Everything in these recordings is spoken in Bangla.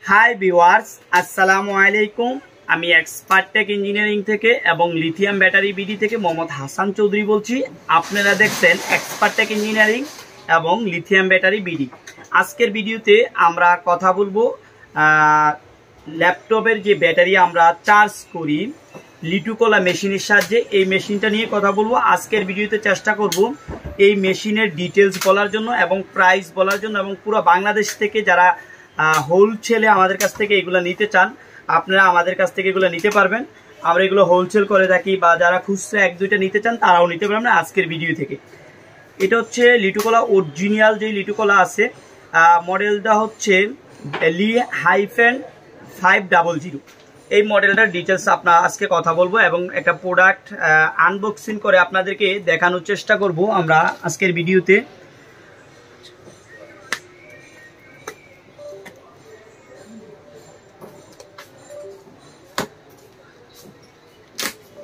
हाई ভিউয়ার্স আসসালামু আলাইকুম। আমি এক্সপার্ট টেক ইঞ্জিনিয়ারিং থেকে এবং লিথিয়াম ব্যাটারি বিডি থেকে মোহাম্মদ হাসান চৌধুরী বলছি। আপনারা দেখছেন এক্সপার্ট টেক ইঞ্জিনিয়ারিং এবং লিথিয়াম ব্যাটারি বিডি। আজকের ভিডিওতে আমরা কথা বলবো ল্যাপটপের যে ব্যাটারি আমরা চার্জ করি লিটুকোলা মেশিনের সাহায্যে, এই মেশিনটা নিয়ে কথা বলবো। আজকের ভিডিওতে চেষ্টা করব এই মেশিনের ডিটেলস বলার জন্য এবং প্রাইস বলার জন্য, এবং পুরো বাংলাদেশ থেকে যারা হোলসেলে আমাদের কাছ থেকে এগুলো নিতে চান আপনারা আমাদের কাছ থেকে এগুলো নিতে পারবেন। আমরা এগুলো হোলসেল করে থাকি, বা যারা খুচরা এক দুইটা নিতে চান তারাও নিতে পারবেন আজকের ভিডিও থেকে। এটা হচ্ছে লিটুকোলা অরিজিনাল যে লিটুকোলা আছে, মডেলটা হচ্ছে Li-500। এই মডেলটার ডিটেলস আপনার আজকে কথা বলবো এবং একটা প্রোডাক্ট আনবক্সিং করে আপনাদেরকে দেখানোর চেষ্টা করব আমরা আজকের ভিডিওতে।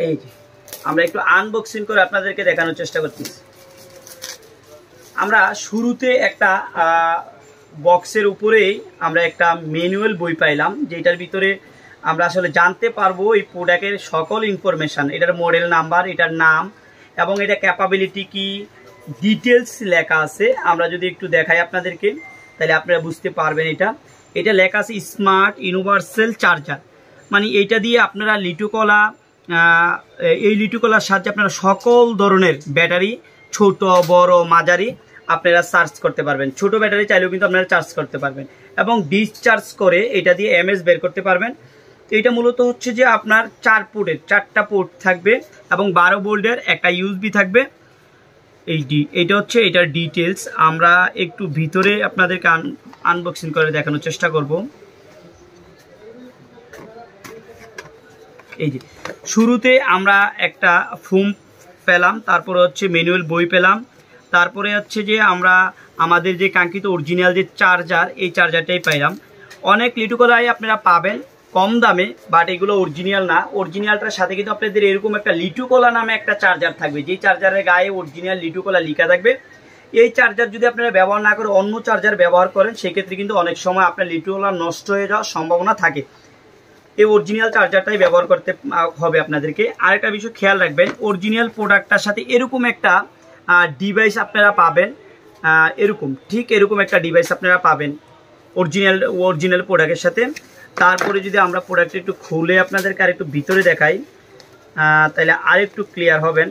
এই যে আমরা একটু আনবক্সিং করে আপনাদেরকে দেখানোর চেষ্টা করতেছি। আমরা শুরুতে একটা বক্সের উপরেই আমরা একটা ম্যানুয়াল বই পাইলাম, যেটার ভিতরে আমরা আসলে জানতে পারবো এই প্রোডাক্টের সকল ইনফরমেশান, এটার মডেল নাম্বার, এটার নাম এবং এটা ক্যাপাবিলিটি কি ডিটেলস লেখা আছে। আমরা যদি একটু দেখাই আপনাদেরকে তাহলে আপনারা বুঝতে পারবেন। এটা লেখা আছে স্মার্ট ইউনিভার্সাল চার্জার, মানে এইটা দিয়ে আপনারা লিটুকোলা এই লিটুকোলার সাহায্যে আপনারা সকল ধরনের ব্যাটারি ছোট বড় মাঝারি আপনারা চার্জ করতে পারবেন। ছোট ব্যাটারি চাইলেও কিন্তু আপনারা চার্জ করতে পারবেন এবং ডিসচার্জ করে এটা দিয়ে এমএস বের করতে পারবেন। এটা মূলত হচ্ছে যে আপনার 4 পোর্টের 4টা পোর্ট থাকবে এবং 12 ভোল্টের একটা ইউএসবি থাকবে। এইটা হচ্ছে এটার ডিটেলস। আমরা একটু ভিতরে আপনাদেরকে আনবক্সিং করে দেখানোর চেষ্টা করব। এই যে শুরুতে আমরা একটা ফোম পেলাম, তারপরে হচ্ছে ম্যানুয়াল বই পেলাম, তারপরে হচ্ছে যে আমরা আমাদের যে কাঙ্ক্ষিত অরিজিনাল যে চার্জার, এই চার্জারটাই পাইলাম। অনেক লিটুকোলাই আপনারা পাবেন কম দামে, বাট এগুলো অরিজিনাল না। অরিজিনালটার সাথে কিন্তু আপনাদের এরকম একটা লিটুকোলা নামে একটা চার্জার থাকবে, যেই চার্জারের গায়ে অরিজিনাল লিটুকোলা লেখা থাকবে। এই চার্জার যদি আপনারা ব্যবহার না করে অন্য চার্জার ব্যবহার করেন, সেক্ষেত্রে কিন্তু অনেক সময় আপনার লিটুকোলা নষ্ট হয়ে যাওয়ার সম্ভাবনা থাকে। এই অরিজিনাল চার্জারটাই ব্যবহার করতে হবে আপনাদেরকে। আরেকটা বিষয় খেয়াল রাখবেন, অরিজিনাল প্রোডাক্টটার সাথে এরকম একটা ডিভাইস আপনারা পাবেন, ঠিক এরকম একটা ডিভাইস আপনারা পাবেন অরিজিনাল প্রোডাক্টের সাথে। তারপরে যদি আমরা প্রোডাক্টটা একটু খুলে আপনাদেরকে আর একটু ভিতরে দেখাই তাহলে আর একটু ক্লিয়ার হবেন,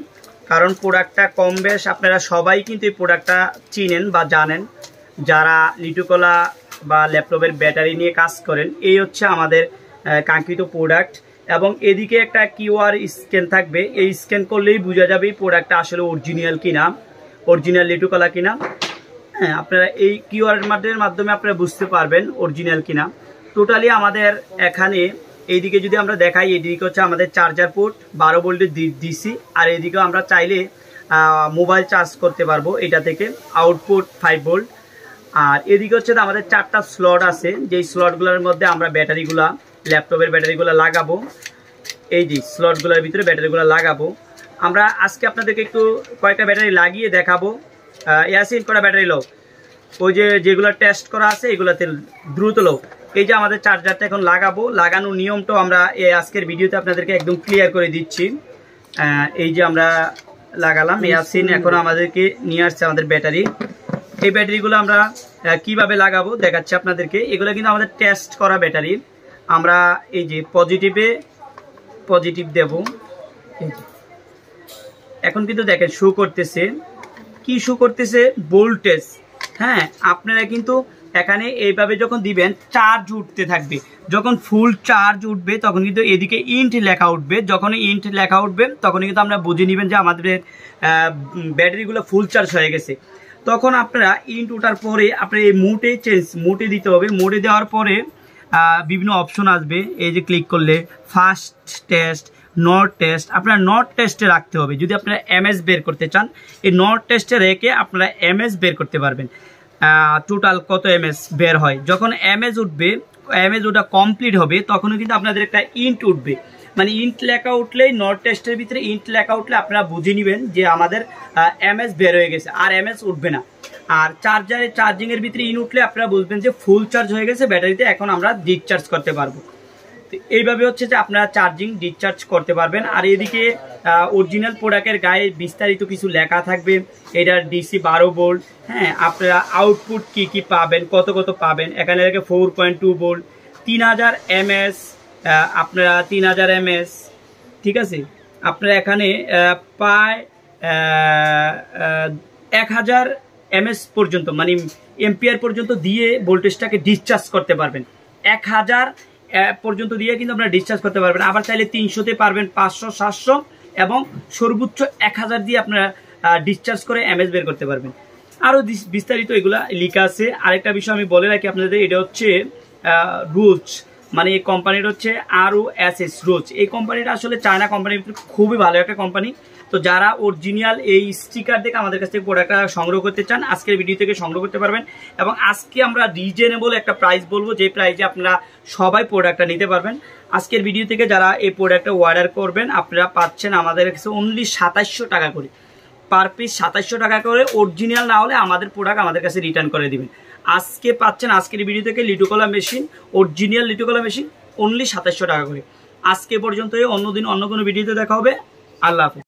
কারণ প্রোডাক্টটা কম বেশ আপনারা সবাই কিন্তু এই প্রোডাক্টটা চিনেন বা জানেন যারা লিটুকোলা বা ল্যাপটপের ব্যাটারি নিয়ে কাজ করেন। এই হচ্ছে আমাদের কাঙ্ক্ষিত প্রোডাক্ট এবং এদিকে একটা কিউআর স্ক্যান থাকবে। এই স্ক্যান করলেই বোঝা যাবে এই প্রোডাক্টটা আসলে অরিজিনাল কিনা, অরিজিনাল লিটুকোলা কিনা। হ্যাঁ, আপনারা এই কিউআর মাধ্যমে আপনারা বুঝতে পারবেন অরিজিনাল কিনা। টোটালি আমাদের এখানে এইদিকে যদি আমরা দেখাই, এইদিকে হচ্ছে আমাদের চার্জার পোর্ট 12 ভোল্টের ডিসি, আর এইদিকেও আমরা চাইলে মোবাইল চার্জ করতে পারবো এটা থেকে, আউটপুট 5 ভোল্ট। আর এদিকে হচ্ছে আমাদের 4টা স্লট আছে, যেই স্লটগুলোর মধ্যে আমরা ব্যাটারিগুলা ল্যাপটপের ব্যাটারিগুলো লাগাবো। এই যে স্লটগুলোর ভিতরে ব্যাটারিগুলো লাগাবো। আমরা আজকে আপনাদেরকে একটু কয়েকটা ব্যাটারি লাগিয়ে দেখাবো। ইয়াসিন করা ব্যাটারি লো, ওই যেগুলো টেস্ট করা আছে এগুলোতে দ্রুত লো। এই যে আমাদের চার্জারটা এখন লাগাবো, লাগানোর নিয়মটাও আমরা আজকের ভিডিওতে আপনাদেরকে একদম ক্লিয়ার করে দিচ্ছি। এই যে আমরা লাগালাম, ইয়াসিন এখন আমাদেরকে নিয়ে আসছে আমাদের ব্যাটারি। এই ব্যাটারিগুলো আমরা কিভাবে লাগাবো দেখাচ্ছি আপনাদেরকে। এগুলো কিন্তু আমাদের টেস্ট করা ব্যাটারি। আমরা এই যে পজিটিভ দেব। এখন কিন্তু দেখেন শো করতেছে, কি শো করতেছে ভোল্টেজ। হ্যাঁ, আপনারা কিন্তু এখানে এইভাবে যখন দিবেন চার্জ উঠতে থাকবে, যখন ফুল চার্জ উঠবে তখন কিন্তু এদিকে ইন্ট লেখা উঠবে। যখন ইন্ট লেখা উঠবে তখন কিন্তু আমরা বুঝে নেবেন যে আমাদের ব্যাটারিগুলো ফুল চার্জ হয়ে গেছে। তখন আপনারা ইন্ট ওঠার পরে আপনার এই মোটে দিতে হবে। মোটে দেওয়ার পরে বিভিন্ন অপশন আসবে, এই যে ক্লিক করলে ফাস্ট টেস্ট, নট টেস্ট, আপনারা নট টেস্টে রাখতে হবে। যদি আপনারা এমএস বের করতে চান, এই নট টেস্টে রেখে আপনারা এমএস বের করতে পারবেন, টোটাল কত এমএস বের হয়। যখন এমএস উঠবে, এমএস ওটা কমপ্লিট হবে, তখনও কিন্তু আপনাদের একটা ইন্ট উঠবে। মানে ইন্ট লেখা উঠলেই নট টেস্টের ভিতরে ইন্ট লেখা উঠলে আপনারা বুঝে নেবেন যে আমাদের এমএস বের হয়ে গেছে, আর এমএস উঠবে না। আর চার্জিং এর ভিতরে ইন উঠলে আপনারা বুঝবেন যে ফুল চার্জ হয়ে গেছে ব্যাটারিতে, এখন আমরা ডিসচার্জ করতে পারবো। তো এইভাবে হচ্ছে যে আপনারা চার্জিং ডিসচার্জ করতে পারবেন। আর এদিকে অরিজিনাল প্রোডাক্টের গায়ে বিস্তারিত কিছু লেখা থাকবে, এটার ডিসি 12 ভোল্ট, হ্যাঁ আপনারা আউটপুট কি কি পাবেন, কত কত পাবেন। এখানে দেখে 4.2 ভোল্ট, 3000 এমএস, আপনারা 3000 এমএস, ঠিক আছে। আপনারা এখানে প্রায় 1000 এমএস পর্যন্ত মানে এম্পিয়ার পর্যন্ত দিয়ে ভোল্টেজটাকে ডিসচার্জ করতে পারবেন। 1000 পর্যন্ত দিয়ে কিন্তু আপনারা ডিসচার্জ করতে পারবেন। আবার চাইলে 300-তে পারবেন, 500, 700 এবং সর্বোচ্চ 1000 দিয়ে আপনারা ডিসচার্জ করে এমএস বের করতে পারবেন। আরও বিস্তারিত এগুলা লেখা আছে। আরেকটা বিষয় আমি বলে রাখি আপনাদের, এটা হচ্ছে রোজ, মানে এই কোম্পানিটা হচ্ছে ROSS রোজ। এই কোম্পানিটা আসলে চায়না কোম্পানির ভিতরে খুবই ভালো একটা কোম্পানি। তো যারা অরিজিনাল এই স্টিকার দেখে আমাদের কাছ থেকে প্রোডাক্টটা সংগ্রহ করতে চান, আজকের ভিডিও থেকে সংগ্রহ করতে পারবেন। এবং আজকে আমরা রিজনেবল একটা প্রাইস বলবো, যে প্রাইসে আপনারা সবাই প্রোডাক্টটা নিতে পারবেন। আজকের ভিডিও থেকে যারা এই প্রোডাক্টটা অর্ডার করবেন আপনারা পাচ্ছেন আমাদের কাছে অনলি 2700 টাকা করে, পার পিস 2700 টাকা করে। অরিজিনাল না হলে আমাদের প্রোডাক্ট আমাদের কাছে রিটার্ন করে দিবেন। আজকে পাচ্ছেন আজকের ভিডিও থেকে লিটোকোলা মেশিন, অরিজিনাল লিটোকোলা মেশিন অনলি 2700 টাকা করে। আজকে পর্যন্ত, অন্যদিন অন্য কোনো ভিডিওতে দেখা হবে। আল্লাহ হাফেজ।